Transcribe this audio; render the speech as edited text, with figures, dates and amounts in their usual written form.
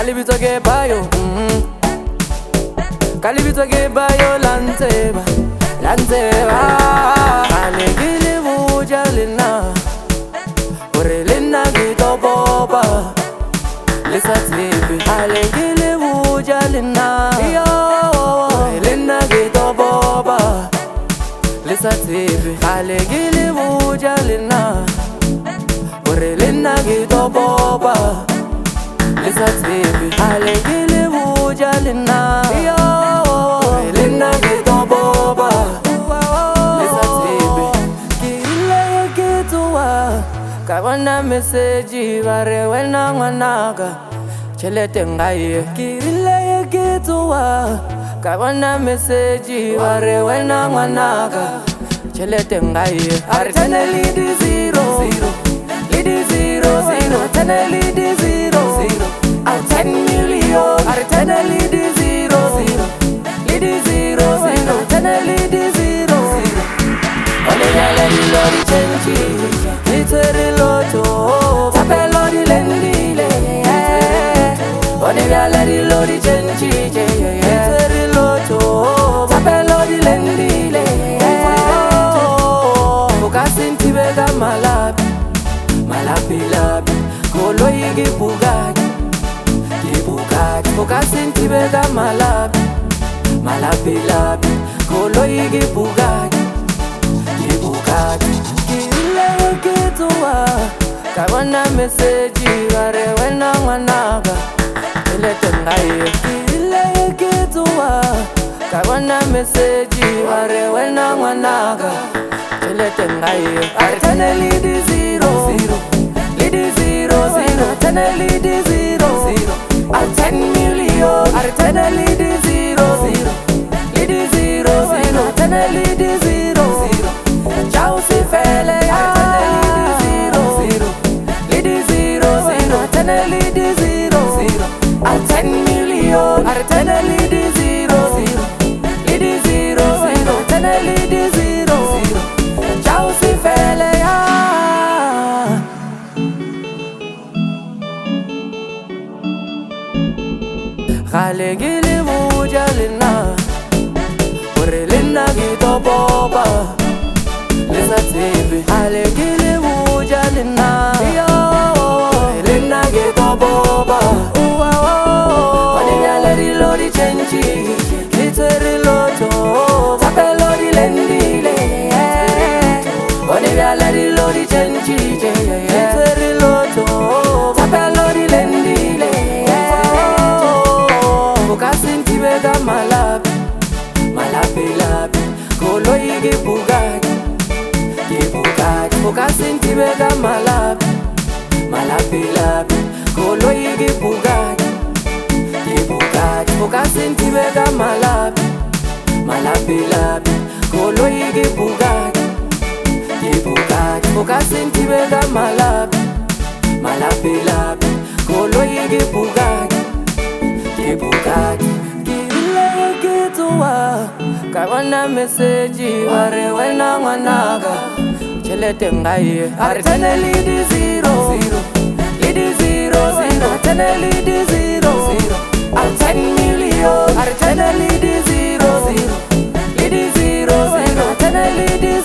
Kalibito ke bayo, Kalibito ke bayo lanzeba, lanzeba. Alegile buja lina, ore lina gito boba, lisa tibi. Alegile buja lina, yo, ore lina gito boba, lisa tibi. Alegile buja lina, ore lina gito boba. Lisa tibi, alegile buja lina, yo, lina gito boba. Lisa tibi, kile gituwa, kawana message bare wena ngwanaka, chelete ngaye. Kile gituwa, kawana message bare wena ngwanaka, chelete ngaye. Artene lidi 0, lidi 0, artene lidi 0. 10 million, artene lidi 0, lidi 0, artene lidi 0. Ole yale di lodi chenchi, literi loto, tape lodi lendile. Ole yale di lodi chenchi, literi loto, tape lodi lendile. Bukasinti bega malabi, malabi labi, kolo yigi bugagi. Bukasinti bega malabi, malabi labi, kolo yigi bugagi, bugagi. Kile gituwa, kawana message bare wena ngwanaka, chelete ngaye. Kile gituwa, kawana message bare wena ngwanaka, chelete ngaye. Artene lidi 0, lidi 0, artene lidi 0. 10 million, artene lidi 0, lidi 0, artene lidi 0. Ciao si fele, artene lidi 0, lidi 0, artene lidi 0. 10 million, artene lidi 0, lidi 0, artene lidi 0. Ciao si fele, alegile buja lina, ore lina gito boba. Lisa tibi, alegile buja lina, yo, ore lina gito boba. Oni yale di lodi chenchi, literi loto, tape lodi lendile. Oni yale di lodi chenchi, literi loto, tape lodi lendile. Bukasinti bega malabi, malabi labi, kolo yigi bugagi, bugagi. Bukasinti bega malabi, malabi labi, kolo yigi bugagi, bugagi. Bukasinti bega malabi, malabi labi, kolo yigi bugagi, bugagi. Bukasinti bega malabi, malabi labi, kolo yigi bugagi. Bugatti, kile gituwa, kawana message bare wena ngwanaka, chelete ngaye. Artene lidi 0, lidi 0, artene lidi 0. 10 million, artene lidi 0, lidi 0, artene lidi 0.